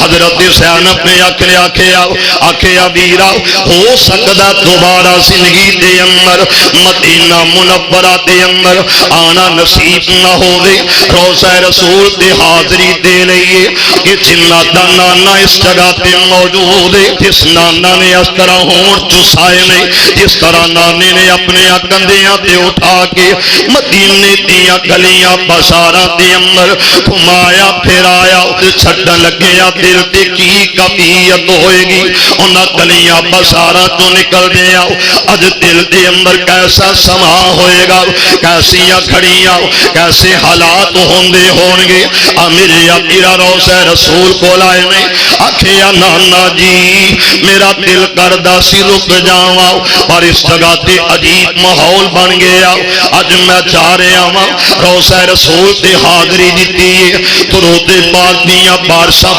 حضرت سیانب نے آکھیا ویرا ہو سکدا دوبارہ زندگی دے اندر مدینہ منورہ دے اندر آنا نصیب نہ ہوئے، روضہ رسول تے حاضری دے لئیے کہ جنہ دا نانا اس جگہ تے موجود ہے، جس نانا نے اس طرح ہون چسائے نے، جس طرح نانے نے اپنے کندھیاں تے اٹھا کے مدینے دیاں گلیاں بازاراں دے اندر گھمایا پھرایا چھڈن لگیا دل تے کی کفیت ہوئے گی انہاں گلیاں بازاراں تو نکل دیا اج دل دے اندر کیسا سما ہوئے گا، کیسیاں کھڑیاں کیسے حالات ہوندے ہون گے۔ میرا روضہ رسول کو لائے میں آکھیا نانا جی میرا دل کردہ سی رک جاواں پر اس جگہ تے عجیب ماحول بن گیا، اج میں جا رہا ہوں روضہ رسول تے حاضری دیتی ہے، درود پاک دیاں بارشاں